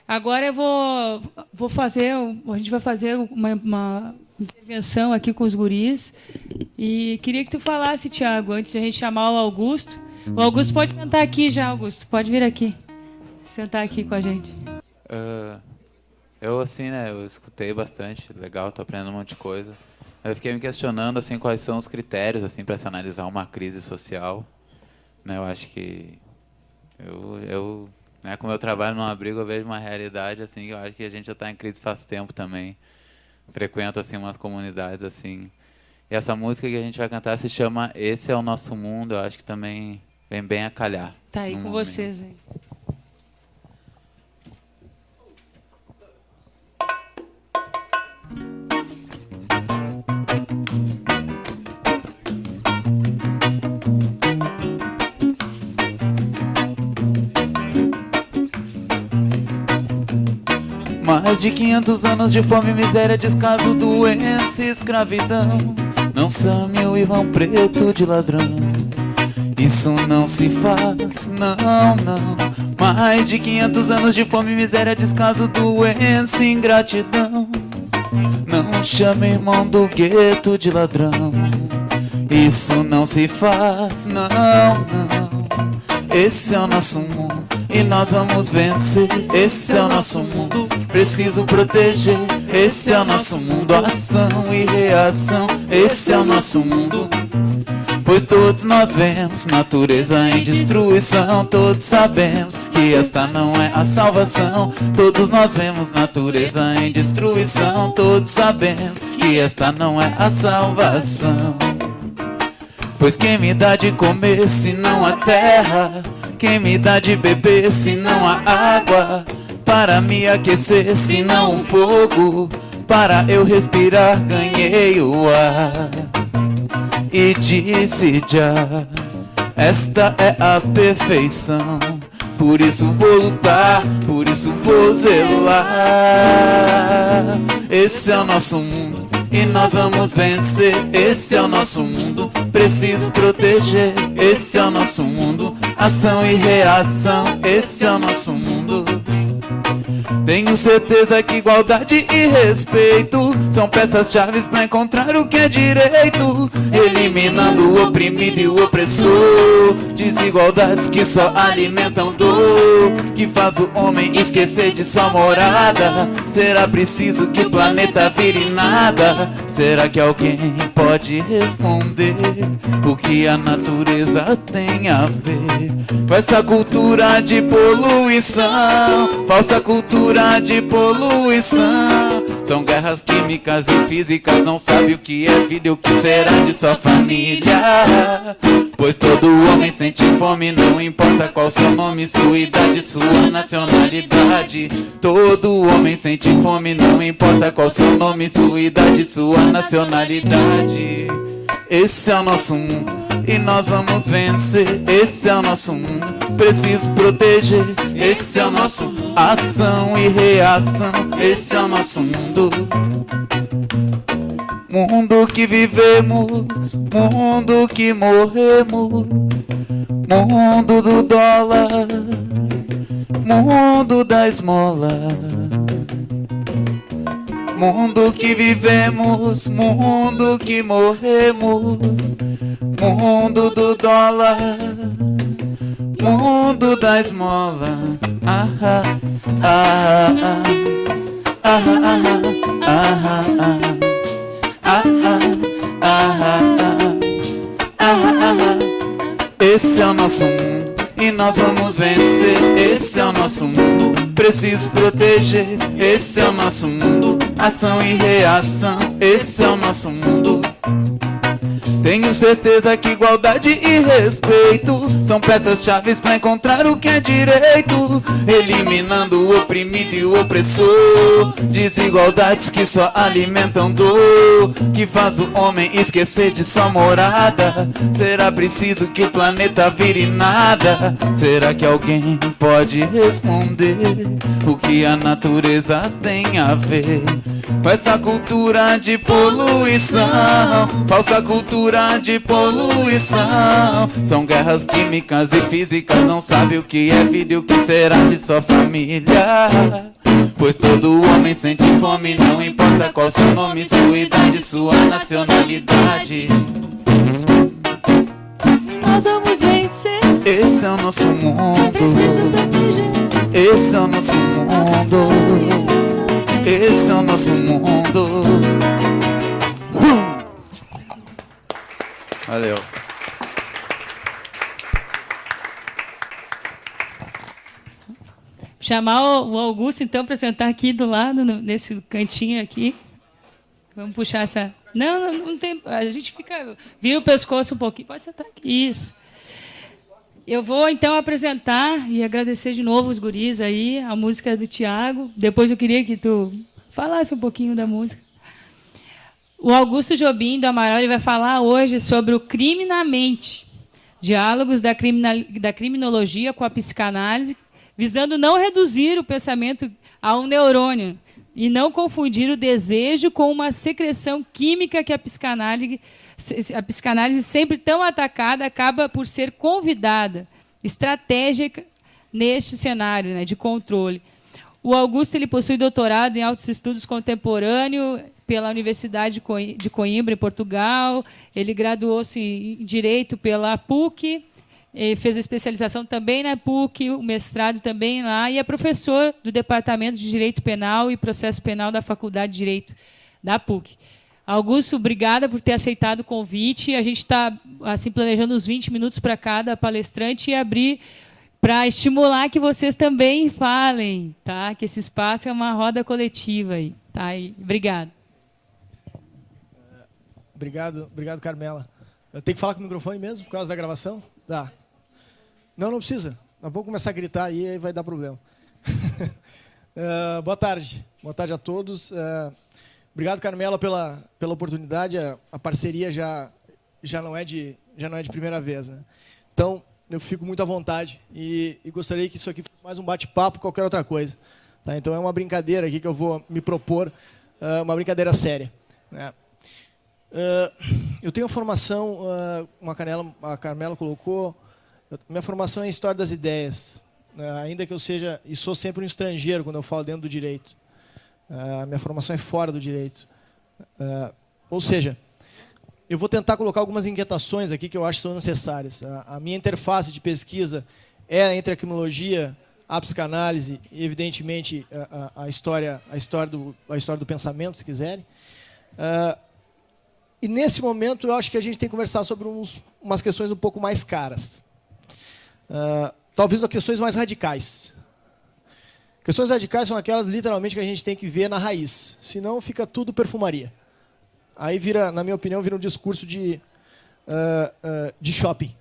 Agora vou fazer, a gente vai fazer uma intervenção aqui com os guris. E queria que tu falasse, Tiago, antes de a gente chamar o Augusto. O Augusto pode sentar aqui já, Augusto. Pode vir aqui. Sentar aqui com a gente. Eu, assim, né, eu escutei bastante, legal, tô aprendendo um monte de coisa. Eu fiquei me questionando, assim, quais são os critérios, assim, para se analisar uma crise social. Né, eu acho que né, como eu trabalho num abrigo, eu vejo uma realidade, assim, que eu acho que a gente já está em crise faz tempo também. Frequento, assim, umas comunidades, assim. E essa música que a gente vai cantar se chama Esse é o Nosso Mundo, eu acho que também vem bem a calhar. Tá aí com vocês, aí. Mais de 500 anos de fome, miséria, descaso, doença e escravidão. Não chame o Ivan Preto de ladrão, isso não se faz, não, não. Mais de 500 anos de fome, miséria, descaso, doença e ingratidão. Não chame irmão do gueto de ladrão, isso não se faz, não, não. Esse é o nosso mundo e nós vamos vencer. Esse é o nosso mundo, preciso proteger. Esse é o nosso mundo, ação e reação. Esse é o nosso mundo, pois todos nós vemos natureza em destruição. Todos sabemos que esta não é a salvação. Todos nós vemos natureza em destruição. Todos sabemos que esta não é a salvação. Pois quem me dá de comer se não a terra? Quem me dá de beber se não a água? Para me aquecer se não o fogo? Para eu respirar ganhei o ar. E disse já, esta é a perfeição. Por isso vou lutar, por isso vou zelar. Esse é o nosso mundo e nós vamos vencer. Esse é o nosso mundo, preciso proteger. Esse é o nosso mundo, ação e reação. Esse é o nosso mundo. Tenho certeza que igualdade e respeito são peças-chave para encontrar o que é direito, eliminando o oprimido e o opressor. Desigualdades que só alimentam dor, que faz o homem esquecer de sua morada. Será preciso que o planeta vire nada? Será que alguém pode responder o que a natureza tem a ver com essa cultura de poluição? Falsa cultura de poluição. São guerras químicas e físicas. Não sabe o que é vida e o que será de sua família. Pois todo homem sente fome, não importa qual seu nome, sua idade, sua nacionalidade. Todo homem sente fome, não importa qual seu nome, sua idade, sua nacionalidade. Esse é o nosso mundo e nós vamos vencer. Esse é o nosso mundo, preciso proteger. Esse é o nosso ação e reação. Esse é o nosso mundo. Mundo que vivemos, mundo que morremos, mundo do dólar, mundo da esmola. Mundo que vivemos, mundo que morremos, mundo do dólar, mundo da esmola. Ah, ah, ah, ah, ah, ah, ah, ah. Esse é o nosso mundo e nós vamos vencer. Esse é o nosso mundo, preciso proteger. Esse é o nosso mundo, ação e reação. Esse é o nosso mundo. Tenho certeza que igualdade e respeito são peças-chave para encontrar o que é direito, eliminando o oprimido e o opressor. Desigualdades que só alimentam dor, que faz o homem esquecer de sua morada. Será preciso que o planeta vire nada? Será que alguém pode responder o que a natureza tem a ver Falsa cultura de poluição, falsa cultura de poluição. São guerras químicas e físicas, não sabe o que é vida e o que será de sua família. Pois todo homem sente fome, não importa qual seu nome, sua idade, sua nacionalidade. Nós vamos vencer. Esse é o nosso mundo. Esse é o nosso mundo. Esse é o nosso mundo. Valeu. Chamar o Augusto, então, para sentar aqui do lado, nesse cantinho aqui. Vamos puxar essa... Não tem... A gente fica... Vira o pescoço um pouquinho. Pode sentar aqui. Isso. Eu vou, então, apresentar e agradecer de novo os guris aí, a música do Tiago. Depois eu queria que tu falasse um pouquinho da música. O Augusto Jobim, do Amaral, ele vai falar hoje sobre o crime na mente. Diálogos da criminologia com a psicanálise, visando não reduzir o pensamento a um neurônio e não confundir o desejo com uma secreção química que a psicanálise sempre tão atacada acaba por ser convidada, estratégica neste cenário, né, de controle. O Augusto ele possui doutorado em altos estudos contemporâneos pela Universidade de Coimbra, em Portugal. Ele graduou-se em Direito pela PUC, fez a especialização também na PUC, o mestrado também lá, e é professor do Departamento de Direito Penal e Processo Penal da Faculdade de Direito da PUC. Augusto, obrigada por ter aceitado o convite. A gente está assim, planejando uns 20 minutos para cada palestrante e abrir para estimular que vocês também falem, tá? Que esse espaço é uma roda coletiva aí, tá? E obrigado. Obrigado, Carmela. Eu tenho que falar com o microfone mesmo por causa da gravação? Tá. Não precisa. Nós vamos começar a gritar aí vai dar problema. Boa tarde. Boa tarde a todos. Obrigado, Carmela, pela oportunidade. A parceria já não é de primeira vez, né? Então, eu fico muito à vontade e gostaria que isso aqui fosse mais um bate-papo que qualquer outra coisa. Tá? Então, é uma brincadeira aqui que eu vou me propor, uma brincadeira séria, né? Eu tenho formação, a Carmela colocou, minha formação é em História das Ideias, ainda que eu seja, e sou sempre um estrangeiro quando eu falo dentro do direito. Minha formação é fora do direito. Ou seja, eu vou tentar colocar algumas inquietações aqui que eu acho que são necessárias. A minha interface de pesquisa é entre a criminologia, a psicanálise e, evidentemente, a história do pensamento, se quiserem. E, nesse momento, eu acho que a gente tem que conversar sobre umas questões um pouco mais caras. Talvez as questões mais radicais. Questões radicais são aquelas, literalmente, que a gente tem que ver na raiz. Senão, fica tudo perfumaria. Aí, na minha opinião, vira um discurso de shopping.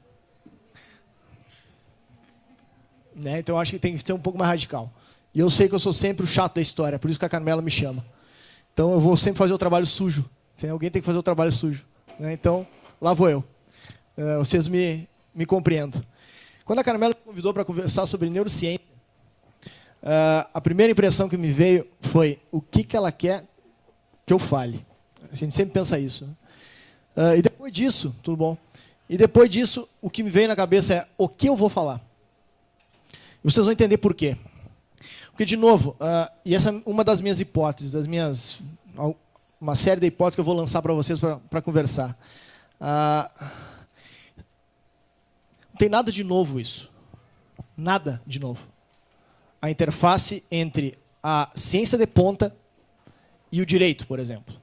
Né? Então, eu acho que tem que ser um pouco mais radical. E eu sei que eu sou sempre o chato da história, por isso que a Carmela me chama. Então, eu vou sempre fazer o trabalho sujo. Alguém tem que fazer o trabalho sujo, né? Então, lá vou eu. Vocês me compreendem. Quando a Carmela me convidou para conversar sobre neurociência, a primeira impressão que me veio foi o que ela quer que eu fale. A gente sempre pensa isso, né? E depois disso, tudo bom? E depois disso, o que me veio na cabeça é o que eu vou falar. E vocês vão entender por quê. Porque, de novo, e essa é uma das minhas hipóteses, uma série de hipóteses que eu vou lançar para vocês para conversar. Não tem nada de novo isso. Nada de novo. A interface entre a ciência de ponta e o direito, por exemplo.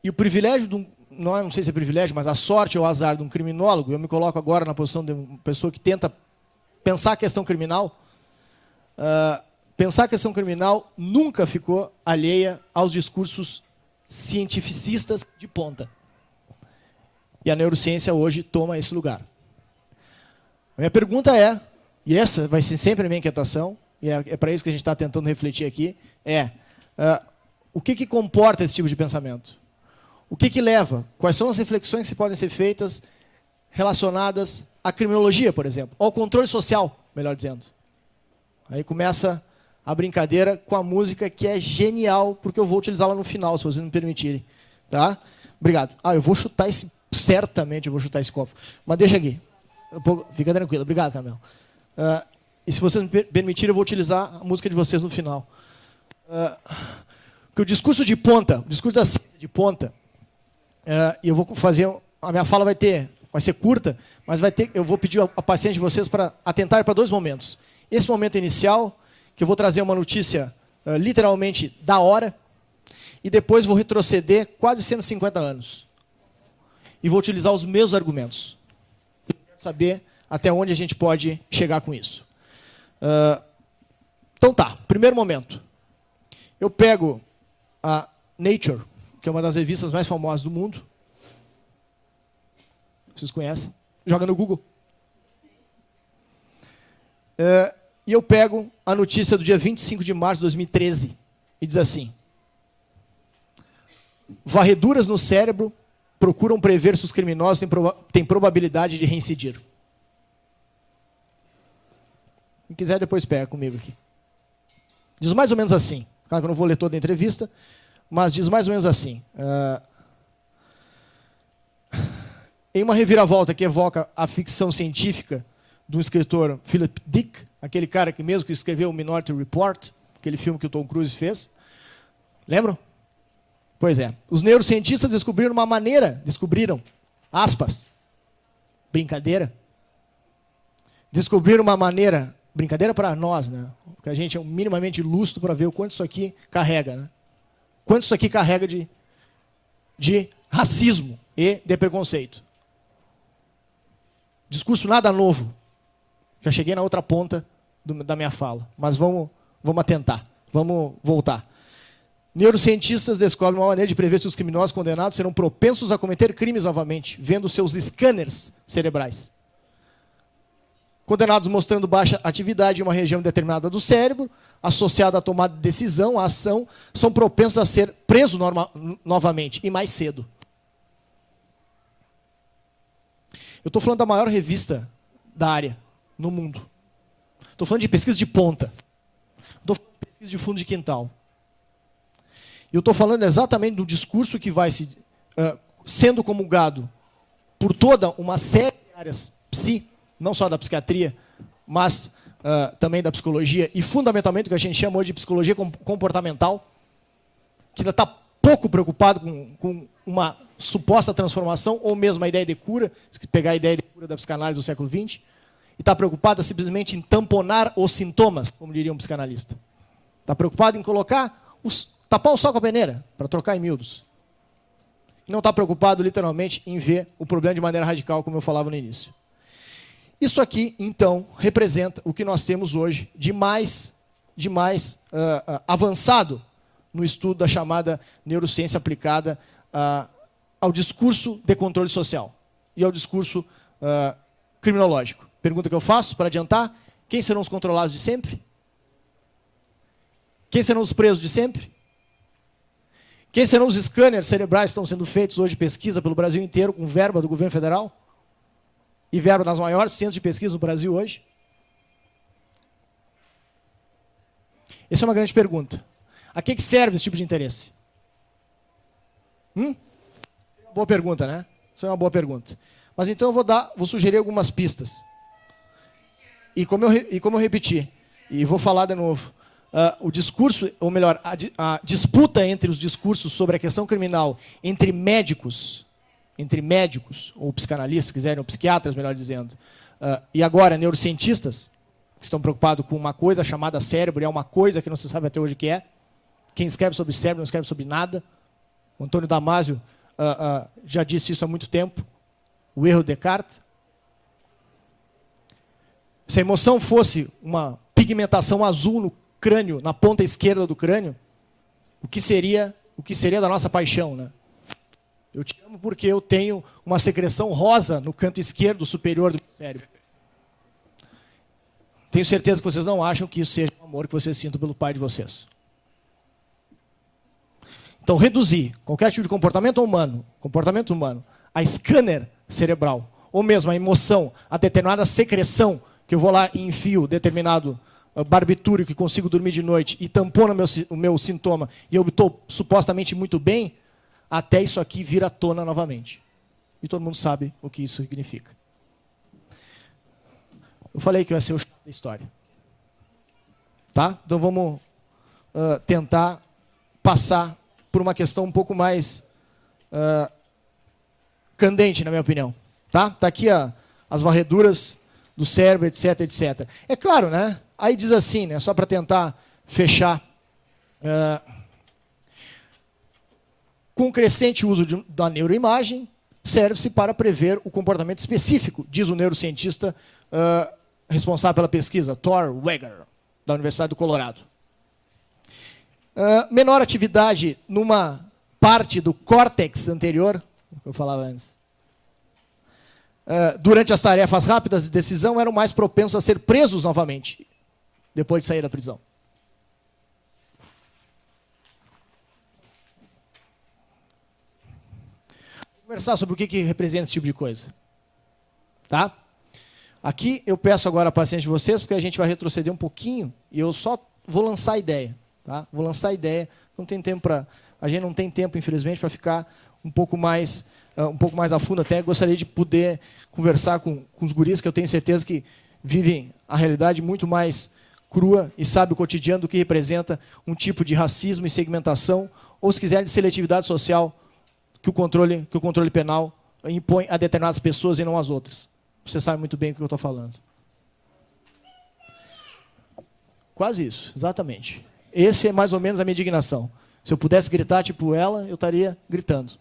E o privilégio, não sei se é privilégio, mas a sorte ou o azar de um criminólogo, eu me coloco agora na posição de uma pessoa que tenta pensar a questão criminal. Pensar a questão criminal nunca ficou alheia aos discursos cientificistas de ponta. E a neurociência hoje toma esse lugar. A minha pergunta é, e essa vai ser sempre a minha inquietação, e é para isso que a gente está tentando refletir aqui, o que comporta esse tipo de pensamento? O que leva? Quais são as reflexões que podem ser feitas relacionadas à criminologia, por exemplo, ou ao controle social, melhor dizendo. Aí começa a brincadeira com a música, que é genial, porque eu vou utilizá-la no final, se vocês me permitirem. Tá? Obrigado. Eu vou chutar esse... Certamente eu vou chutar esse copo. Mas deixa aqui. Fica tranquilo. Obrigado, Carmelo. E se vocês me permitirem, eu vou utilizar a música de vocês no final. Porque o discurso de ponta, o discurso da ciência de ponta, e eu vou fazer... A minha fala vai ser curta, mas eu vou pedir a paciência de vocês para atentar para 2 momentos. Esse momento inicial, que eu vou trazer uma notícia literalmente da hora, e depois vou retroceder quase 150 anos. E vou utilizar os meus argumentos. Eu quero saber até onde a gente pode chegar com isso. Então tá, primeiro momento. Eu pego a Nature, que é uma das revistas mais famosas do mundo. Vocês conhecem? Joga no Google. E eu pego a notícia do dia 25 de março de 2013 e diz assim: varreduras no cérebro procuram prever se os criminosos têm probabilidade de reincidir. Quem quiser depois pega comigo aqui. Diz mais ou menos assim. Claro que eu não vou ler toda a entrevista, mas diz mais ou menos assim. Em uma reviravolta que evoca a ficção científica do escritor Philip Dick, aquele cara que mesmo que escreveu o Minority Report, aquele filme que o Tom Cruise fez. Lembram? Pois é. Os neurocientistas descobriram, aspas, brincadeira. Descobriram uma maneira, brincadeira para nós, né? Porque a gente é minimamente lúcido para ver o quanto isso aqui carrega, né? Quanto isso aqui carrega de racismo e de preconceito. Discurso nada novo. Já cheguei na outra ponta da minha fala, mas vamos atentar, vamos voltar. Neurocientistas descobrem uma maneira de prever se os criminosos condenados serão propensos a cometer crimes novamente, vendo seus scanners cerebrais. Condenados mostrando baixa atividade em uma região determinada do cérebro, associada à tomada de decisão, à ação, são propensos a ser presos novamente, e mais cedo. Eu estou falando da maior revista da área no mundo. Estou falando de pesquisa de ponta. Estou falando de pesquisa de fundo de quintal. E eu estou falando exatamente do discurso que vai sendo comulgado por toda uma série de áreas não só da psiquiatria, mas também da psicologia, e fundamentalmente o que a gente chama hoje de psicologia comportamental, que ainda está pouco preocupado com uma suposta transformação, ou mesmo a ideia de cura, se pegar a ideia de cura da psicanálise do século XX, e está preocupada simplesmente em tamponar os sintomas, como diria um psicanalista. Está preocupado em tapar o sol com a peneira, para trocar em miúdos. E não está preocupado, literalmente, em ver o problema de maneira radical, como eu falava no início. Isso aqui, então, representa o que nós temos hoje de mais avançado no estudo da chamada neurociência aplicada ao discurso de controle social e ao discurso criminológico. Pergunta que eu faço, para adiantar: quem serão os controlados de sempre? Quem serão os presos de sempre? Quem serão os scanners cerebrais que estão sendo feitos hoje de pesquisa pelo Brasil inteiro, com verba do governo federal? E verba nas maiores centros de pesquisa no Brasil hoje? Essa é uma grande pergunta. A que serve esse tipo de interesse? Boa pergunta, né? Isso é uma boa pergunta. Mas então eu vou sugerir algumas pistas. E como eu repeti, e vou falar de novo, o discurso, ou melhor, a disputa entre os discursos sobre a questão criminal entre médicos, ou psicanalistas, se quiserem, ou psiquiatras, melhor dizendo, e agora neurocientistas, que estão preocupados com uma coisa chamada cérebro, e é uma coisa que não se sabe até hoje o que é. Quem escreve sobre cérebro não escreve sobre nada. O Antônio Damasio já disse isso há muito tempo. O erro de Descartes. Se a emoção fosse uma pigmentação azul no crânio, na ponta esquerda do crânio, o que seria da nossa paixão, né? Eu te amo porque eu tenho uma secreção rosa no canto esquerdo superior do meu cérebro. Tenho certeza que vocês não acham que isso seja o amor que vocês sintam pelo pai de vocês. Então, reduzir qualquer tipo de comportamento humano, a scanner cerebral, ou mesmo a emoção, a determinada secreção, que eu vou lá e enfio determinado barbitúrico que consigo dormir de noite e tampona o meu sintoma e eu estou supostamente muito bem, até isso aqui vir à tona novamente. E todo mundo sabe o que isso significa. Eu falei que vai ser o chato da história. Tá? Então vamos tentar passar por uma questão um pouco mais candente, na minha opinião. Tá aqui as varreduras do cérebro, etc, etc. É claro, né? Aí diz assim, né? Só para tentar fechar. Com o crescente uso da neuroimagem, serve-se para prever o comportamento específico, diz o neurocientista responsável pela pesquisa, Thor Weger, da Universidade do Colorado. Menor atividade numa parte do córtex anterior, que eu falava antes, durante as tarefas rápidas de decisão, eram mais propensos a ser presos novamente, depois de sair da prisão. Vou conversar sobre o que representa esse tipo de coisa. Tá? Aqui eu peço agora a paciência de vocês, porque a gente vai retroceder um pouquinho, e eu só vou lançar a ideia. Tá? Vou lançar a ideia, não tem tempo para... A gente não tem tempo, infelizmente, para ficar um pouco mais a fundo. Até gostaria de poder conversar com os guris, que eu tenho certeza que vivem a realidade muito mais crua e sabem o cotidiano do que representa um tipo de racismo e segmentação, ou, se quiser, de seletividade social que o controle penal impõe a determinadas pessoas e não às outras. Você sabe muito bem o que eu estou falando. Quase isso, exatamente. Esse é mais ou menos a minha indignação. Se eu pudesse gritar tipo ela, eu estaria gritando.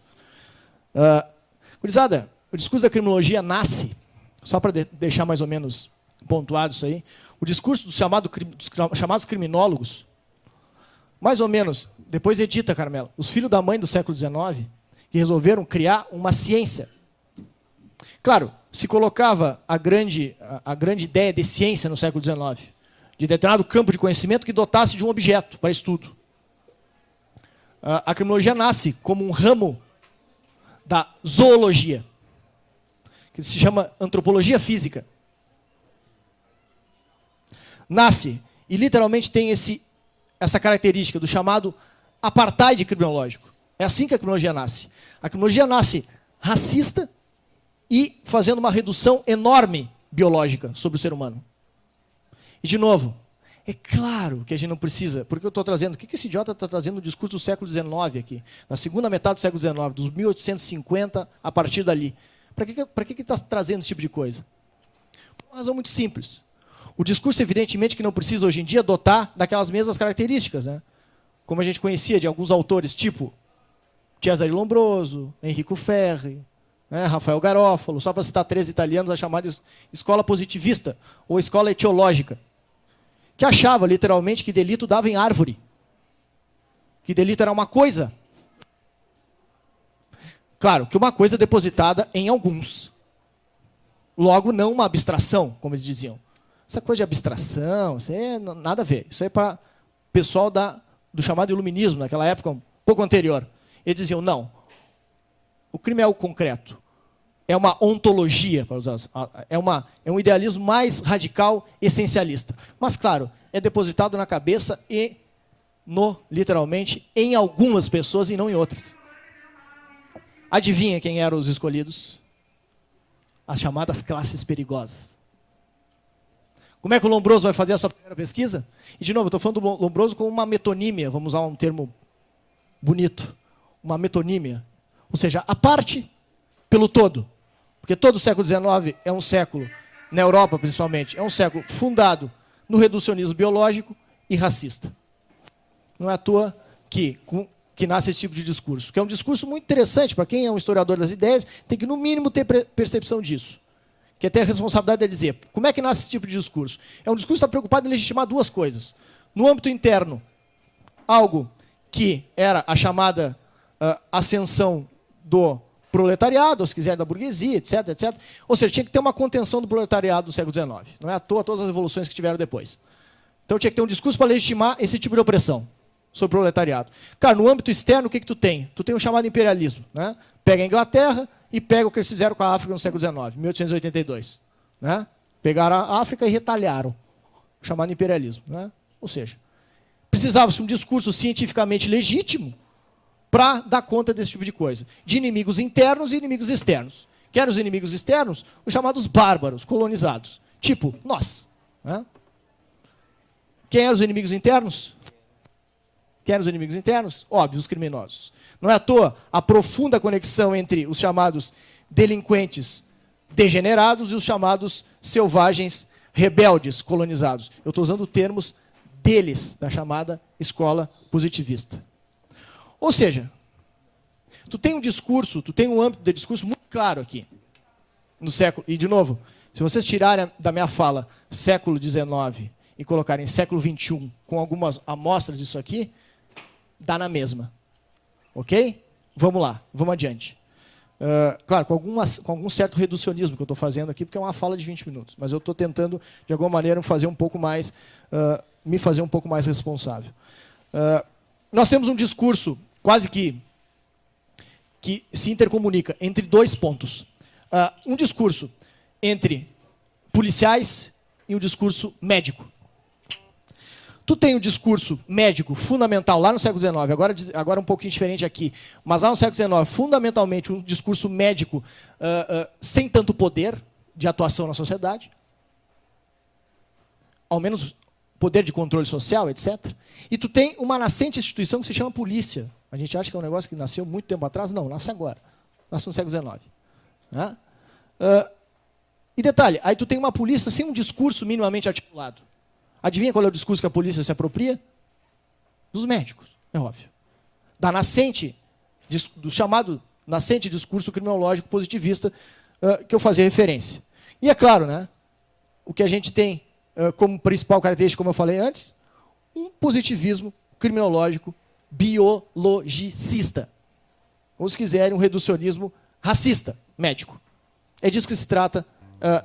Gurizada, o discurso da criminologia nasce, só para deixar mais ou menos pontuado isso aí, o discurso dos chamados criminólogos, mais ou menos, depois edita, Carmela, os filhos da mãe do século XIX, que resolveram criar uma ciência. Claro, se colocava a grande ideia de ciência no século XIX, de determinado campo de conhecimento que dotasse de um objeto para estudo. A criminologia nasce como um ramo da zoologia, que se chama antropologia física. Nasce, e literalmente tem essa característica do chamado apartheid criminológico. É assim que a criminologia nasce. A criminologia nasce racista e fazendo uma redução enorme biológica sobre o ser humano. E, de novo, é claro que a gente não precisa, porque eu estou trazendo, o que esse idiota está trazendo no discurso do século XIX aqui, na segunda metade do século XIX, dos 1850 a partir dali. Para que está trazendo esse tipo de coisa? Por uma razão muito simples. O discurso, evidentemente, que não precisa hoje em dia dotar daquelas mesmas características, né? Como a gente conhecia de alguns autores, tipo Cesare Lombroso, Enrico Ferri, né, Rafael Garofalo, só para citar 3 italianos, a chamada escola positivista, ou escola etiológica, que achava, literalmente, que delito dava em árvore. Que delito era uma coisa. Claro, que uma coisa depositada em alguns. Logo, não uma abstração, como eles diziam. Essa coisa de abstração, isso é nada a ver. Isso é para o pessoal do chamado iluminismo, naquela época um pouco anterior. Eles diziam, não, o crime é algo concreto. É uma ontologia, para usar, é um idealismo mais radical, essencialista. Mas, claro, é depositado na cabeça e, literalmente, em algumas pessoas e não em outras. Adivinha quem eram os escolhidos? As chamadas classes perigosas. Como é que o Lombroso vai fazer a sua primeira pesquisa? E, de novo, eu estou falando do Lombroso com uma metonímia, vamos usar um termo bonito. Uma metonímia. Ou seja, a parte pelo todo. Porque todo o século XIX é um século, na Europa principalmente, é um século fundado no reducionismo biológico e racista. Não é à toa que nasce esse tipo de discurso. Que é um discurso muito interessante, para quem é um historiador das ideias, tem que, no mínimo, ter percepção disso. Que até a responsabilidade é dizer, como é que nasce esse tipo de discurso? É um discurso que está preocupado em legitimar 2 coisas. No âmbito interno, algo que era a chamada ascensão do proletariado, ou se quiser da burguesia, etc, etc. Ou seja, tinha que ter uma contenção do proletariado do século XIX. Não é à toa todas as revoluções que tiveram depois. Então tinha que ter um discurso para legitimar esse tipo de opressão sobre o proletariado. Cara, no âmbito externo, o que tu tem? Tu tem o chamado imperialismo. Né? Pega a Inglaterra e pega o que eles fizeram com a África no século XIX, 1882. Né? Pegaram a África e retalharam. chamado imperialismo. Né? Ou seja, precisava-se um discurso cientificamente legítimo para dar conta desse tipo de coisa. De inimigos internos e inimigos externos. Que eram os inimigos externos? Os chamados bárbaros, colonizados. Tipo, nós. Né? Quem eram os inimigos internos? Quem eram os inimigos internos? Óbvio, os criminosos. Não é à toa a profunda conexão entre os chamados delinquentes degenerados e os chamados selvagens rebeldes colonizados. Eu estou usando termos deles, da chamada escola positivista. Ou seja, tu tem um discurso, tu tem um âmbito de discurso muito claro aqui. No século, e de novo, se vocês tirarem da minha fala século XIX e colocarem século XXI com algumas amostras disso aqui, dá na mesma. Ok? Vamos lá, vamos adiante. Claro, com algum certo reducionismo que eu estou fazendo aqui, porque é uma fala de 20 minutos. Mas eu estou tentando, de alguma maneira, fazer um pouco mais, me fazer um pouco mais responsável. Nós temos um discurso quase que se intercomunica entre dois pontos. Um discurso entre policiais e um discurso médico. Tu tem o discurso médico fundamental lá no século XIX, agora um pouquinho diferente aqui, mas lá no século XIX, fundamentalmente um discurso médico sem tanto poder de atuação na sociedade, ao menos poder de controle social, etc. E tu tem uma nascente instituição que se chama polícia. A gente acha que é um negócio que nasceu muito tempo atrás. Não, nasce agora. Nasce no século XIX. Né? E detalhe, aí tu tem uma polícia sem um discurso minimamente articulado. Adivinha qual é o discurso que a polícia se apropria? Dos médicos, é óbvio. Da nascente, do chamado nascente discurso criminológico positivista que eu fazia referência. E é claro, né, o que a gente tem como principal característica, como eu falei antes, um positivismo criminológico biologicista. Ou, se quiserem, um reducionismo racista, médico. É disso que se trata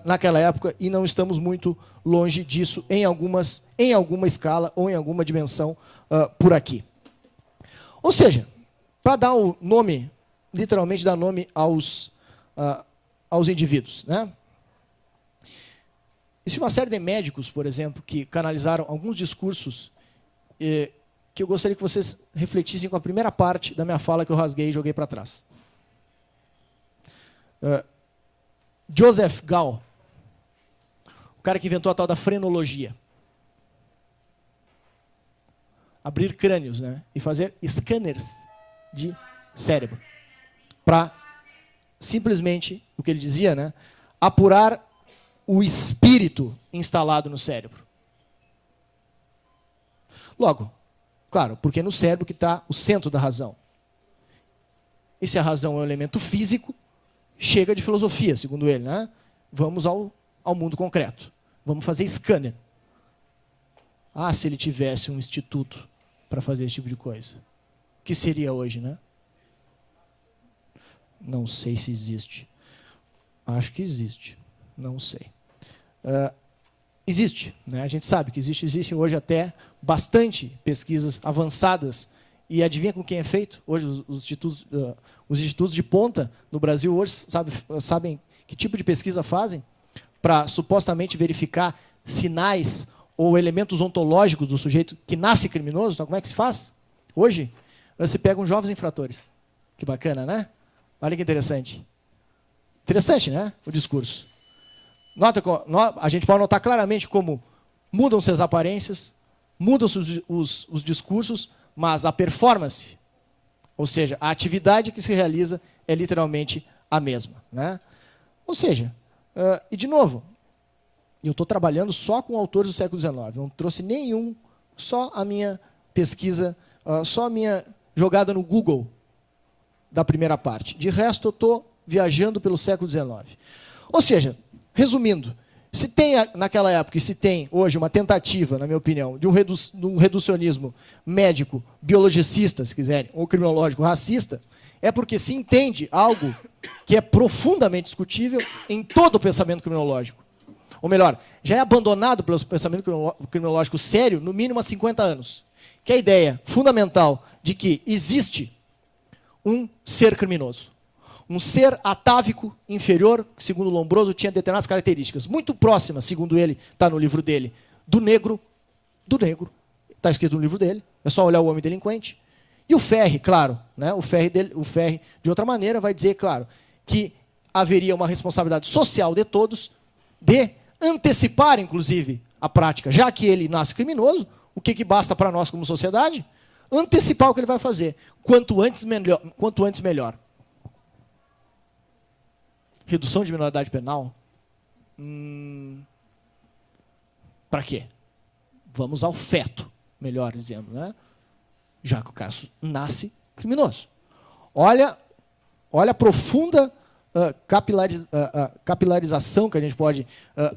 naquela época e não estamos muito longe disso em alguma escala ou em alguma dimensão por aqui. Ou seja, para dar o nome, literalmente dar nome aos indivíduos. Né? Existe uma série de médicos, por exemplo, que canalizaram alguns discursos que eu gostaria que vocês refletissem com a primeira parte da minha fala que eu rasguei e joguei para trás. Joseph Gall, o cara que inventou a tal da frenologia. Abrir crânios, né? E fazer scanners de cérebro. Para simplesmente, o que ele dizia, né? Apurar o espírito instalado no cérebro. Logo, claro, porque é no cérebro que está o centro da razão. E se a razão é um elemento físico, chega de filosofia, segundo ele. Né? Vamos ao mundo concreto. Vamos fazer scanner. Ah, se ele tivesse um instituto para fazer esse tipo de coisa. O que seria hoje, né? Não sei se existe. Acho que existe. Não sei. Existe. Né? A gente sabe que existe. Existem hoje até bastante pesquisas avançadas. E adivinha com quem é feito? Hoje os institutos de ponta no Brasil hoje sabem que tipo de pesquisa fazem para supostamente verificar sinais ou elementos ontológicos do sujeito que nasce criminoso. Então, como é que se faz? Hoje, você pega uns jovens infratores. Que bacana, né? Olha que interessante. Interessante, né? O discurso. A gente pode notar claramente como mudam-se as aparências, mudam-se os discursos, mas a performance, ou seja, a atividade que se realiza é literalmente a mesma. Né? Ou seja, e de novo, eu estou trabalhando só com autores do século XIX, não trouxe nenhum, só a minha pesquisa, só a minha jogada no Google da primeira parte. De resto, eu estou viajando pelo século XIX. Ou seja, resumindo, se tem naquela época e se tem hoje uma tentativa, na minha opinião, de um reducionismo médico, biologicista, se quiserem, ou criminológico racista, é porque se entende algo que é profundamente discutível em todo o pensamento criminológico. Ou melhor, já é abandonado pelo pensamento criminológico sério, no mínimo há 50 anos. Que é a ideia fundamental de que existe um ser criminoso. Um ser atávico inferior, que, segundo Lombroso, tinha determinadas características muito próximas, segundo ele, está no livro dele, do negro, está escrito no livro dele, é só olhar o homem delinquente. E o Ferri, claro, né? o Ferri, de outra maneira, vai dizer, claro, que haveria uma responsabilidade social de todos de antecipar, inclusive, a prática. Já que ele nasce criminoso, o que basta para nós como sociedade? Antecipar o que ele vai fazer. Quanto antes, melhor. Redução de minoridade penal? Para quê? Vamos ao feto, melhor dizendo, né? Já que o cara nasce criminoso. Olha a profunda capilarização que a gente pode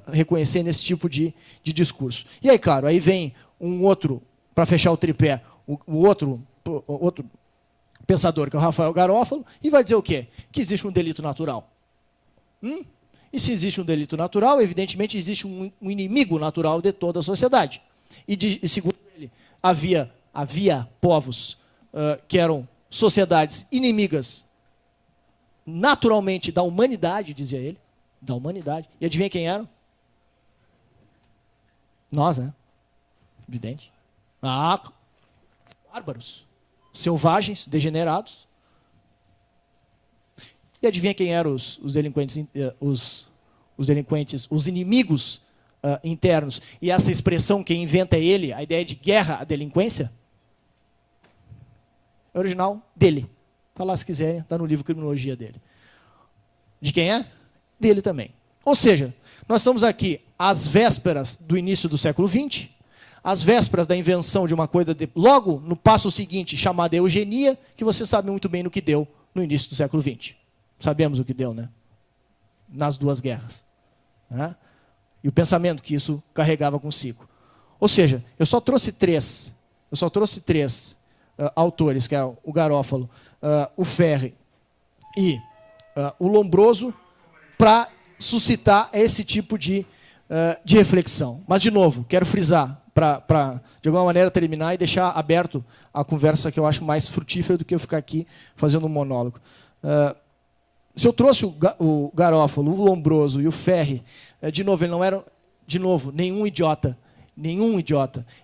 reconhecer nesse tipo de discurso. E aí, claro, aí vem um outro, para fechar o tripé, o outro pensador, que é o Rafael Garófalo, e vai dizer o quê? Que existe um delito natural. E se existe um delito natural, evidentemente existe um inimigo natural de toda a sociedade. E segundo ele, havia povos que eram sociedades inimigas naturalmente da humanidade, dizia ele, da humanidade. E adivinha quem eram? Nós, né? Evidente. Bárbaros, selvagens, degenerados. E adivinha quem eram os delinquentes, os inimigos internos? E essa expressão, quem inventa é ele, a ideia de guerra à delinquência, é original dele. Está lá, se quiserem, está no livro Criminologia dele. De quem é? Dele também. Ou seja, nós estamos aqui às vésperas do início do século XX, às vésperas da invenção de uma coisa, logo no passo seguinte, chamada eugenia, que você sabe muito bem no que deu no início do século XX. Sabemos o que deu, né? Nas duas guerras. Né? E o pensamento que isso carregava consigo. Ou seja, eu só trouxe três autores, que é o Garófalo, o Ferri e o Lombroso, para suscitar esse tipo de reflexão. Mas, de novo, quero frisar, para, de alguma maneira, terminar e deixar aberto a conversa que eu acho mais frutífera do que eu ficar aqui fazendo um monólogo. Se eu trouxe o Garófalo, o Lombroso e o Ferri, de novo, ele não era, nenhum idiota,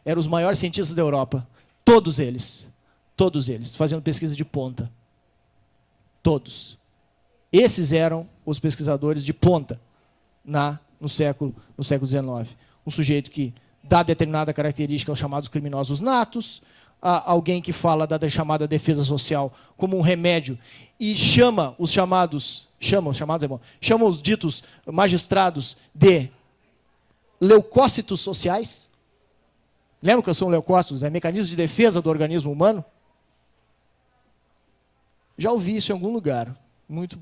eram os maiores cientistas da Europa, todos eles, fazendo pesquisa de ponta. Todos. Esses eram os pesquisadores de ponta no século XIX. Um sujeito que dá determinada característica aos chamados criminosos natos, alguém que fala da chamada defesa social como um remédio e chama os ditos magistrados de leucócitos sociais. Lembra que são leucócitos? É mecanismo de defesa do organismo humano? Já ouvi isso em algum lugar, muito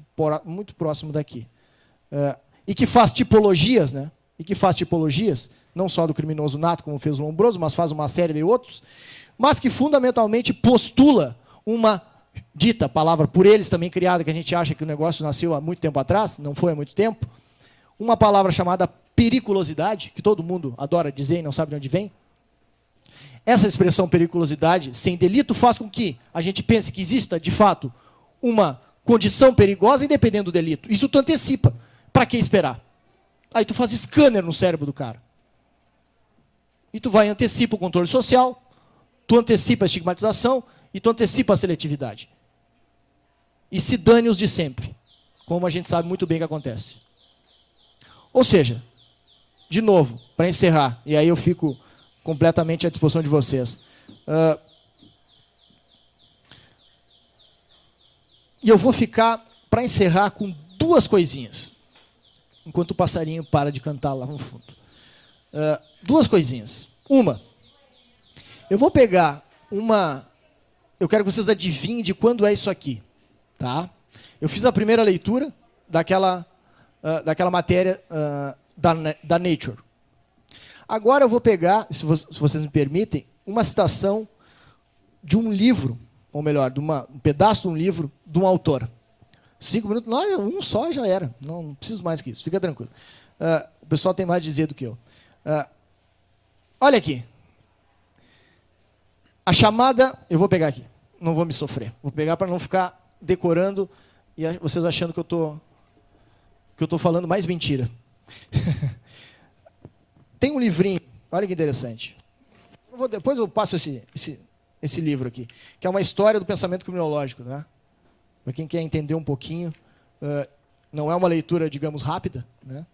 próximo daqui. E que faz tipologias, né? Não só do criminoso nato, como fez o Lombroso, mas faz uma série de outros, mas que fundamentalmente postula uma dita palavra, por eles também criada, que a gente acha que o negócio nasceu há muito tempo atrás, não foi há muito tempo, uma palavra chamada periculosidade, que todo mundo adora dizer e não sabe de onde vem. Essa expressão periculosidade, sem delito, faz com que a gente pense que exista, de fato, uma condição perigosa independente do delito. Isso tu antecipa. Para que esperar? Aí tu faz scanner no cérebro do cara. E tu vai antecipa o controle social, tu antecipa a estigmatização e tu antecipa a seletividade. E se dane os de sempre, como a gente sabe muito bem que acontece. Ou seja, de novo, para encerrar, e aí eu fico completamente à disposição de vocês. E eu vou ficar, para encerrar, com duas coisinhas, enquanto o passarinho para de cantar lá no fundo. Duas coisinhas. Uma, eu vou pegar eu quero que vocês adivinhem de quando é isso aqui. Tá? Eu fiz a primeira leitura daquela matéria da Nature. Agora eu vou pegar, se vocês me permitem, uma citação de um livro, ou melhor, um pedaço de um livro de um autor. 5 minutos, não, um só já era. Não preciso mais que isso, fica tranquilo. O pessoal tem mais a dizer do que eu. Olha aqui. A chamada, eu vou pegar aqui, não vou me sofrer. Vou pegar para não ficar decorando e vocês achando que eu estou falando mais mentira. Tem um livrinho Olha que interessante. Depois eu passo esse livro aqui, que é uma história do pensamento criminológico, né? Para quem quer entender um pouquinho, não é uma leitura, digamos, rápida, né?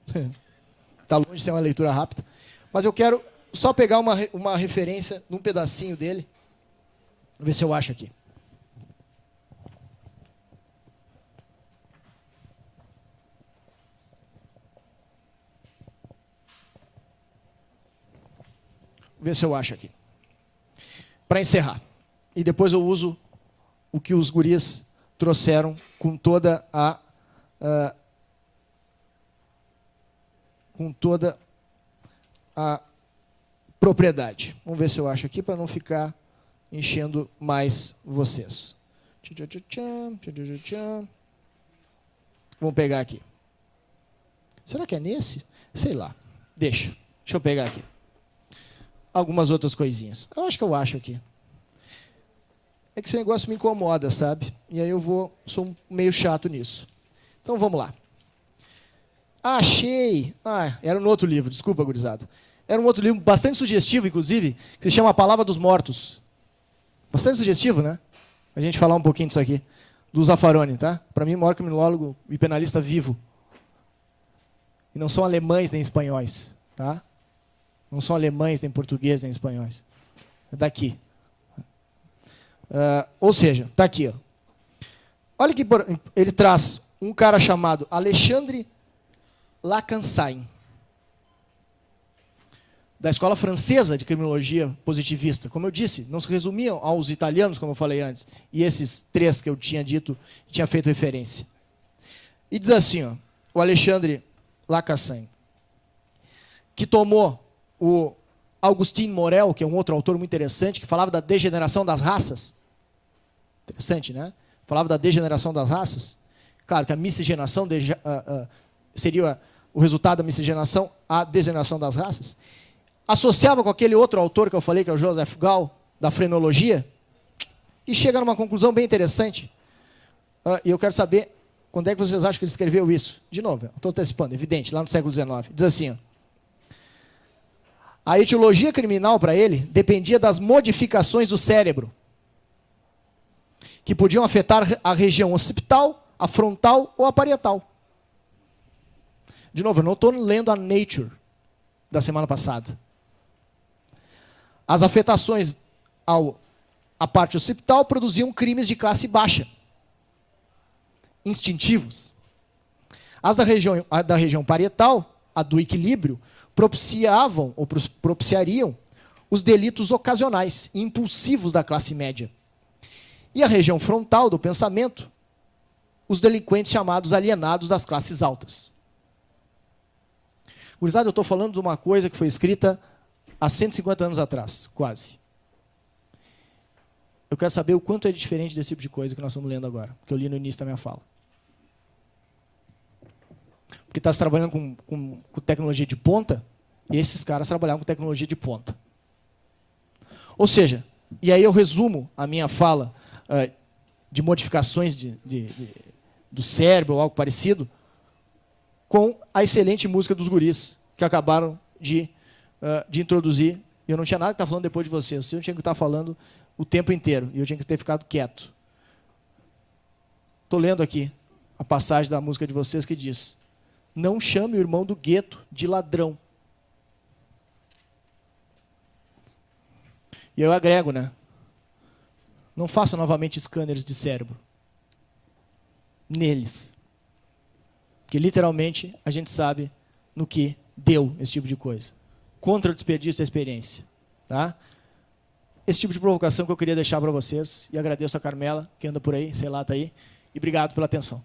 Está longe de ser uma leitura rápida, mas eu quero só pegar uma referência num pedacinho dele, ver se eu acho aqui. Ver se eu acho aqui. Para encerrar. E depois eu uso o que os guris trouxeram com toda a propriedade. Vamos ver se eu acho aqui para não ficar enchendo mais vocês. Vamos pegar aqui. Será que é nesse? Sei lá. Deixa eu pegar aqui. Algumas outras coisinhas. Eu acho que eu acho aqui. É que esse negócio me incomoda, sabe? E aí sou meio chato nisso. Então vamos lá. Achei. Era um outro livro, desculpa, gurizada. Era um outro livro bastante sugestivo, inclusive, que se chama A Palavra dos Mortos. Bastante sugestivo, né? A gente falar um pouquinho disso aqui. Do Zaffaroni, tá? Para mim, o maior criminólogo e penalista vivo. E não são alemães nem espanhóis, tá? Não são alemães, nem portugueses, nem espanhóis. É daqui. Ou seja, está aqui. Ó. Olha que ele traz um cara chamado Alexandre Lacansine, da escola francesa de criminologia positivista. Como eu disse, não se resumiam aos italianos, como eu falei antes, e esses três que eu tinha dito, tinha feito referência. E diz assim, ó, o Alexandre Lacansine, que tomou o Augustin Morel, que é um outro autor muito interessante, que falava da degeneração das raças. Interessante, né? Falava da degeneração das raças. Claro que a miscigenação seria o resultado da miscigenação, a degeneração das raças. Associava com aquele outro autor que eu falei, que é o Joseph Gall, da frenologia, e chega numa conclusão bem interessante. E eu quero saber quando é que vocês acham que ele escreveu isso. De novo, estou antecipando, evidente, lá no século XIX. Diz assim, ó, a etiologia criminal, para ele, dependia das modificações do cérebro, que podiam afetar a região occipital, a frontal ou a parietal. De novo, eu não estou lendo a Nature da semana passada. As afetações à parte occipital produziam crimes de classe baixa, instintivos. As da região parietal, a do equilíbrio, propiciariam os delitos ocasionais e impulsivos da classe média. E a região frontal do pensamento, os delinquentes chamados alienados das classes altas. Gurizada, eu estou falando de uma coisa que foi escrita há 150 anos atrás, quase. Eu quero saber o quanto é diferente desse tipo de coisa que nós estamos lendo agora, que eu li no início da minha fala. Porque está trabalhando com tecnologia de ponta, e esses caras trabalhavam com tecnologia de ponta. Ou seja, e aí eu resumo a minha fala de modificações do cérebro ou algo parecido, com a excelente música dos guris, que acabaram de introduzir. Eu não tinha nada que estar falando depois de vocês, eu tinha que estar falando o tempo inteiro, e eu tinha que ter ficado quieto. Estou lendo aqui a passagem da música de vocês que diz: não chame o irmão do gueto de ladrão. E eu agrego, né? Não faça novamente scanners de cérebro neles. Porque, literalmente, a gente sabe no que deu esse tipo de coisa. Contra o desperdício da experiência. Tá? Esse tipo de provocação que eu queria deixar para vocês. E agradeço a Carmela, que anda por aí, sei lá, está aí. E obrigado pela atenção.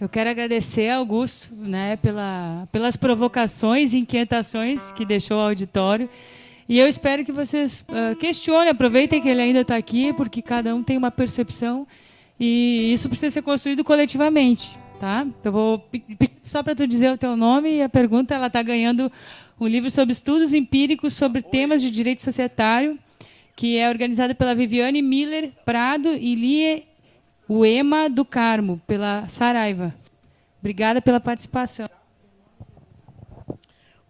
Eu quero agradecer ao Augusto, né, pelas provocações e inquietações que deixou ao auditório. E eu espero que vocês questionem, aproveitem que ele ainda está aqui, porque cada um tem uma percepção e isso precisa ser construído coletivamente. Tá? Eu vou pedir só para tu dizer o teu nome e a pergunta. Ela está ganhando um livro sobre estudos empíricos sobre temas de direito societário, que é organizado pela Viviane Miller Prado e Lie o Ema do Carmo, pela Saraiva. Obrigada pela participação.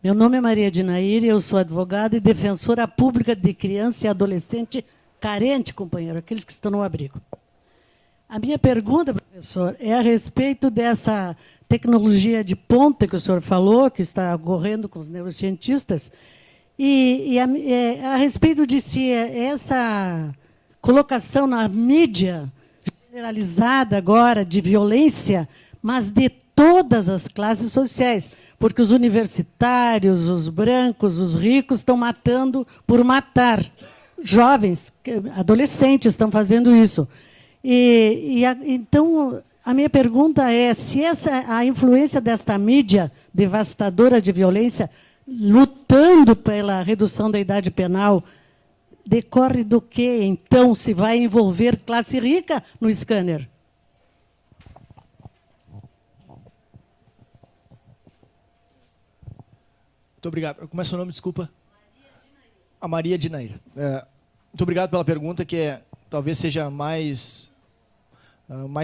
Meu nome é Maria Dinaíra, eu sou advogada e defensora pública de criança e adolescente carente, companheiro, aqueles que estão no abrigo. A minha pergunta, professor, é a respeito dessa tecnologia de ponta que o senhor falou, que está ocorrendo com os neurocientistas, e a respeito de se essa colocação na mídia generalizada agora de violência, mas de todas as classes sociais, porque os universitários, os brancos, os ricos estão matando por matar. Jovens, adolescentes estão fazendo isso. Então, a minha pergunta é se a influência desta mídia devastadora de violência, lutando pela redução da idade penal, decorre do que, então, se vai envolver classe rica no scanner? Muito obrigado. Como é seu nome, desculpa? A Maria Dinaíra. Muito obrigado pela pergunta, que talvez seja mais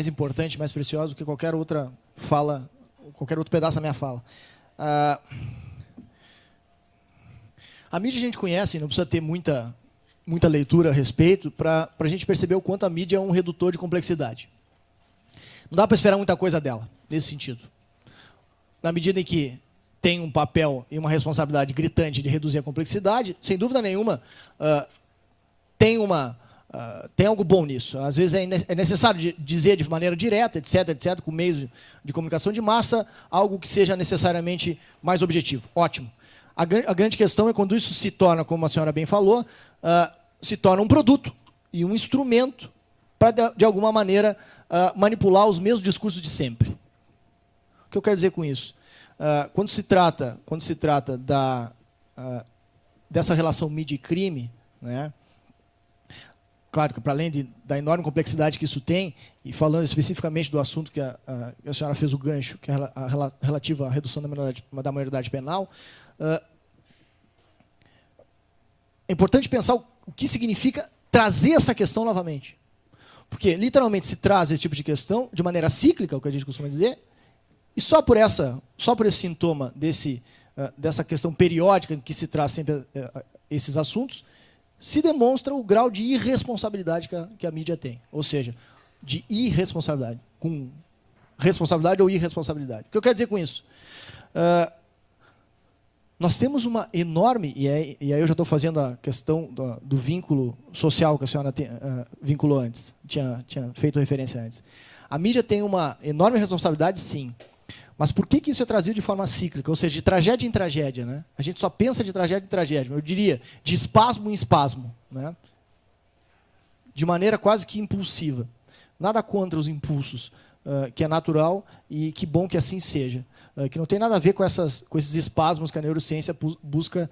importante, mais preciosa do que qualquer outra fala, qualquer outro pedaço da minha fala. A mídia a gente conhece, não precisa ter muita leitura a respeito para a gente perceber o quanto a mídia é um redutor de complexidade. Não dá para esperar muita coisa dela, nesse sentido. Na medida em que tem um papel e uma responsabilidade gritante de reduzir a complexidade, sem dúvida nenhuma, tem algo bom nisso. Às vezes é necessário dizer de maneira direta, etc., com meios de comunicação de massa, algo que seja necessariamente mais objetivo. Ótimo. A grande questão é quando isso se torna, como a senhora bem falou, se torna um produto e um instrumento para, de alguma maneira, manipular os mesmos discursos de sempre. O que eu quero dizer com isso? Quando se trata dessa relação mídia e crime, né, claro que, para além da enorme complexidade que isso tem, e falando especificamente do assunto que a senhora fez o gancho, que é relativo à redução da maioridade penal, é importante pensar o que significa trazer essa questão novamente. Porque, literalmente, se traz esse tipo de questão de maneira cíclica, o que a gente costuma dizer, e só por esse sintoma dessa questão periódica em que se traz sempre esses assuntos, se demonstra o grau de irresponsabilidade que a mídia tem. Ou seja, de irresponsabilidade, com responsabilidade ou irresponsabilidade. O que eu quero dizer com isso? Nós temos uma enorme, e aí eu já estou fazendo a questão do vínculo social que a senhora vinculou antes, tinha feito referência antes. A mídia tem uma enorme responsabilidade, sim. Mas por que isso é trazido de forma cíclica? Ou seja, de tragédia em tragédia, né? A gente só pensa de tragédia em tragédia. Eu diria, de espasmo em espasmo, né? De maneira quase que impulsiva. Nada contra os impulsos, que é natural e que bom que assim seja. Que não tem nada a ver com esses espasmos que a neurociência busca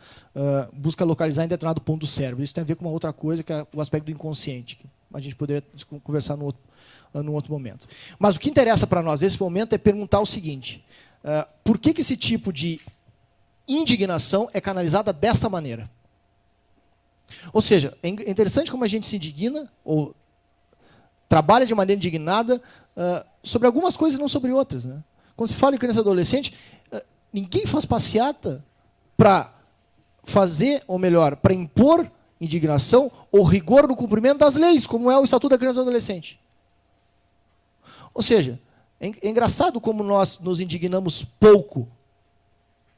localizar em determinado ponto do cérebro. Isso tem a ver com uma outra coisa, que é o aspecto do inconsciente, que a gente poderia conversar num outro momento. Mas o que interessa para nós nesse momento é perguntar o seguinte: por que esse tipo de indignação é canalizada desta maneira? Ou seja, é interessante como a gente se indigna, ou trabalha de maneira indignada, sobre algumas coisas e não sobre outras, né? Quando se fala em criança e adolescente, ninguém faz passeata para fazer, ou melhor, para impor indignação ou rigor no cumprimento das leis, como é o Estatuto da Criança e do Adolescente. Ou seja, é engraçado como nós nos indignamos pouco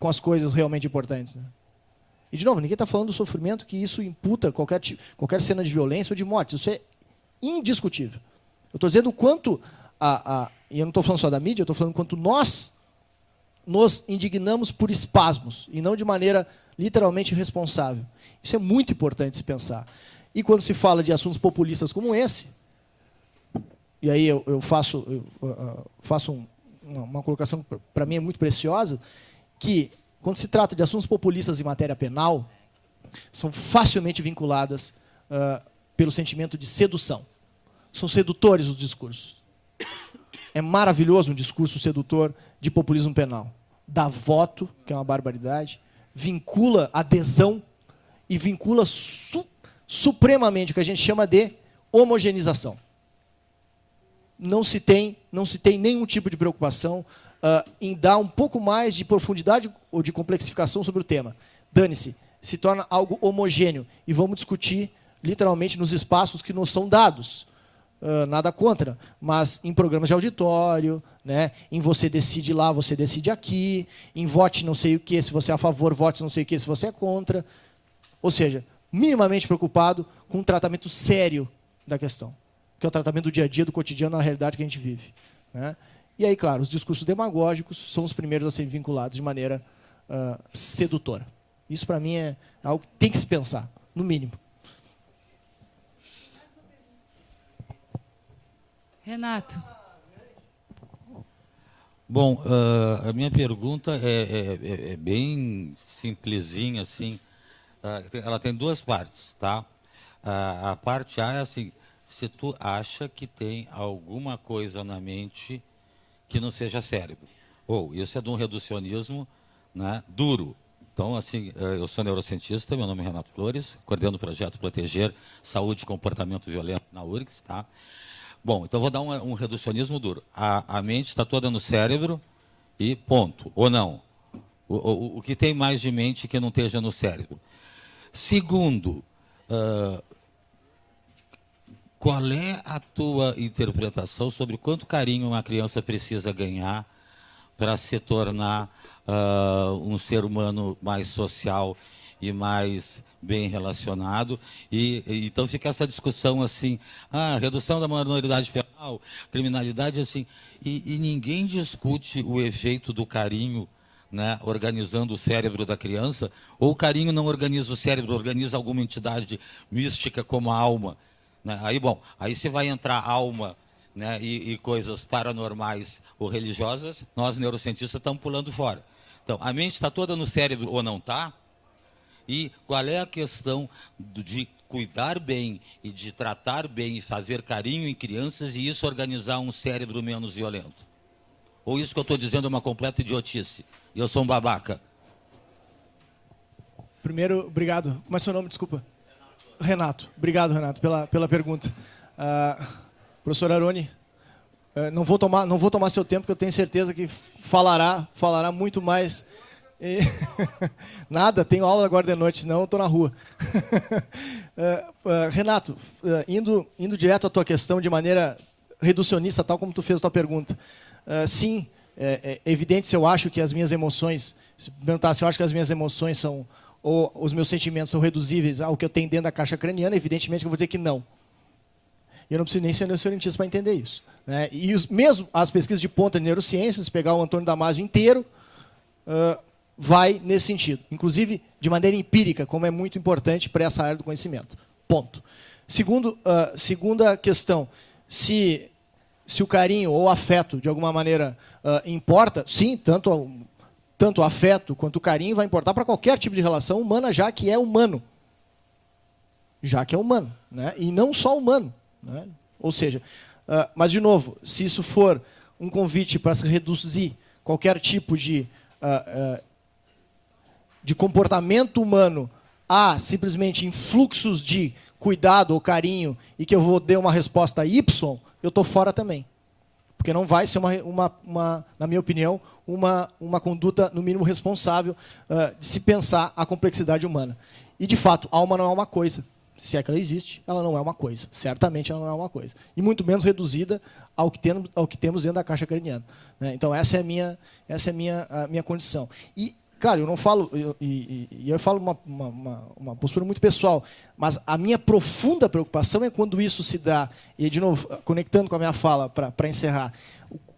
com as coisas realmente importantes, né? E, de novo, ninguém está falando do sofrimento que isso imputa qualquer cena de violência ou de morte. Isso é indiscutível. Eu estou dizendo o quanto, e eu não estou falando só da mídia, eu estou falando quanto nós nos indignamos por espasmos, e não de maneira literalmente responsável. Isso é muito importante se pensar. E quando se fala de assuntos populistas como esse, e aí eu faço uma colocação que para mim é muito preciosa, que quando se trata de assuntos populistas em matéria penal, são facilmente vinculadas pelo sentimento de sedução. São sedutores os discursos. É maravilhoso um discurso sedutor de populismo penal. Dá voto, que é uma barbaridade, vincula adesão e vincula supremamente o que a gente chama de homogeneização. não se tem nenhum tipo de preocupação em dar um pouco mais de profundidade ou de complexificação sobre o tema. Dane-se, se torna algo homogêneo e vamos discutir literalmente nos espaços que nos são dados. Nada contra, mas em programas de auditório, né, em você decide lá, você decide aqui, em vote não sei o que, se você é a favor, vote não sei o que, se você é contra. Ou seja, minimamente preocupado com um tratamento sério da questão, que é o tratamento do dia a dia, do cotidiano, na realidade que a gente vive. Né? E aí, claro, os discursos demagógicos são os primeiros a serem vinculados de maneira sedutora. Isso, para mim, é algo que tem que se pensar, no mínimo. Renato. Bom, a minha pergunta é bem simplesinha, assim. Ela tem duas partes, tá? A parte A é assim, se tu acha que tem alguma coisa na mente que não seja cérebro. Ou isso é de um reducionismo, né, duro. Então, assim, eu sou neurocientista, meu nome é Renato Flores, coordeno o projeto Proteger Saúde e Comportamento Violento na URGS, tá? Bom, então vou dar um reducionismo duro. A mente está toda no cérebro e ponto, ou não. O que tem mais de mente que não esteja no cérebro? Segundo, qual é a tua interpretação sobre quanto carinho uma criança precisa ganhar para se tornar um ser humano mais social e mais bem relacionado? E então fica essa discussão assim, redução da minoridade penal, criminalidade, assim, e ninguém discute o efeito do carinho, né, organizando o cérebro da criança, ou o carinho não organiza o cérebro, organiza alguma entidade mística como a alma. Né? Aí, bom, aí se vai entrar alma, né, e coisas paranormais ou religiosas, nós neurocientistas estamos pulando fora. Então, a mente está toda no cérebro ou não está? E qual é a questão de cuidar bem e de tratar bem e fazer carinho em crianças e isso organizar um cérebro menos violento? Ou isso que eu estou dizendo é uma completa idiotice? E eu sou um babaca? Primeiro, obrigado. Como é seu nome, desculpa? Renato. Obrigado, Renato, pela pergunta. Professor Aroni, não vou tomar seu tempo, porque eu tenho certeza que falará muito mais. Nada, tenho aula agora de noite, senão estou na rua. Renato, indo direto à tua questão de maneira reducionista, tal como tu fez a tua pergunta. Sim, é evidente se eu acho que as minhas emoções, se perguntar se eu acho que as minhas emoções são, ou os meus sentimentos são reduzíveis ao que eu tenho dentro da caixa craniana, evidentemente que eu vou dizer que não. E eu não preciso nem ser neurocientista para entender isso. Né? E mesmo as pesquisas de ponta de neurociências, pegar o Antônio Damasio inteiro, vai nesse sentido. Inclusive, de maneira empírica, como é muito importante para essa área do conhecimento. Ponto. Segunda questão, se o carinho ou o afeto, de alguma maneira, importa, sim, tanto o afeto quanto o carinho vai importar para qualquer tipo de relação humana, já que é humano. Né? E não só humano. Né? Ou seja, mas, de novo, se isso for um convite para se reduzir qualquer tipo de comportamento humano a simplesmente influxos de cuidado ou carinho e que eu vou dar uma resposta Y, eu estou fora também. Porque não vai ser, na minha opinião, uma conduta, no mínimo, responsável de se pensar a complexidade humana. E, de fato, a alma não é uma coisa. Se é que ela existe, ela não é uma coisa. Certamente ela não é uma coisa. E muito menos reduzida ao que temos dentro da caixa craniana. Né? Então, essa é a minha condição. E, claro, eu não falo, eu falo uma postura muito pessoal, mas a minha profunda preocupação é quando isso se dá, e, de novo, conectando com a minha fala para encerrar,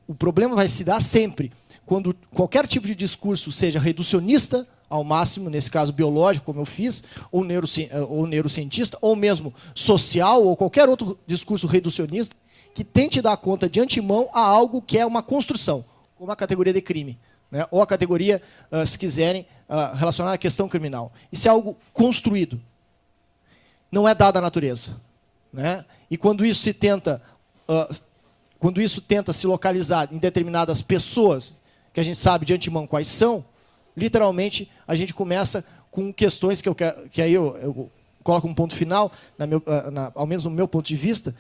o problema vai se dar sempre quando qualquer tipo de discurso seja reducionista ao máximo, nesse caso biológico, como eu fiz, ou neurocientista, ou mesmo social, ou qualquer outro discurso reducionista, que tente dar conta de antemão a algo que é uma construção, como a categoria de crime, né? Ou a categoria, se quiserem, relacionada à questão criminal. Isso é algo construído. Não é dado à natureza. Né? E quando isso tenta se localizar em determinadas pessoas, que a gente sabe de antemão quais são, literalmente, a gente começa com questões que aí eu coloco um ponto final, ao menos no meu ponto de vista,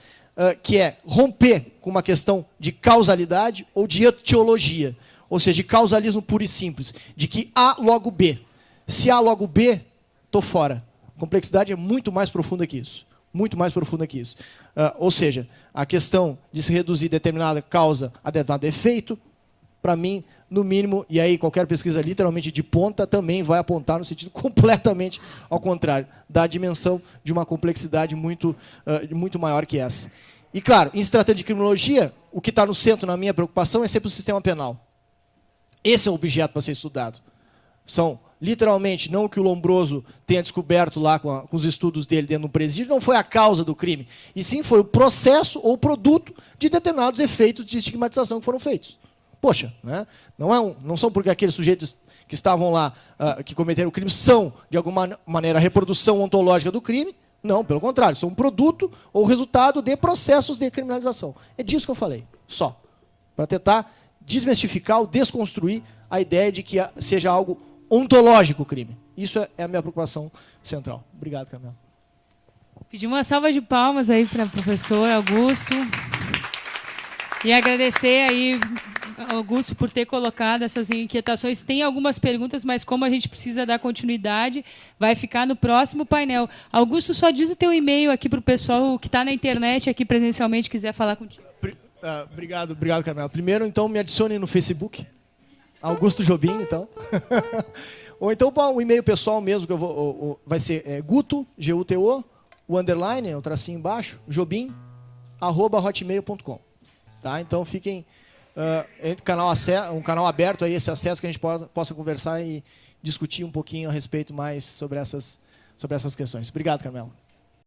que é romper com uma questão de causalidade ou de etiologia, ou seja, de causalismo puro e simples, de que A logo B. Se A logo B, estou fora. A complexidade é muito mais profunda que isso. Muito mais profunda que isso. Ou seja, a questão de se reduzir determinada causa a determinado efeito, para mim, no mínimo, e aí qualquer pesquisa literalmente de ponta também vai apontar no sentido completamente ao contrário, da dimensão de uma complexidade muito maior que essa. E claro, em se tratando de criminologia, o que está no centro na minha preocupação é sempre o sistema penal. Esse é o objeto para ser estudado. São, literalmente, não o que o Lombroso tenha descoberto lá com os estudos dele dentro do presídio, não foi a causa do crime, e sim foi o processo ou produto de determinados efeitos de estigmatização que foram feitos. Poxa, né? Não são porque aqueles sujeitos que estavam lá, que cometeram o crime, são, de alguma maneira, a reprodução ontológica do crime. Não, pelo contrário, são um produto ou resultado de processos de criminalização. É disso que eu falei, só. Para tentar desmistificar ou desconstruir a ideia de que seja algo ontológico o crime. Isso é a minha preocupação central. Obrigado, Camila. Pedir uma salva de palmas aí para o professor Augusto. E agradecer aí, Augusto, por ter colocado essas inquietações. Tem algumas perguntas, mas como a gente precisa dar continuidade, vai ficar no próximo painel. Augusto, só diz o teu e-mail aqui para o pessoal que está na internet, aqui presencialmente, quiser falar contigo. Obrigado, Camila. Primeiro, então, me adicione no Facebook. Augusto Jobim, então. Ou então, o e-mail pessoal mesmo, que eu vou, vai ser guto, G-U-T-O, o underline, o tracinho embaixo, jobim@hotmail.com. Tá? Então, fiquem... um canal aberto aí, esse acesso que a gente possa conversar e discutir um pouquinho a respeito mais sobre essas questões. Obrigado, Carmela.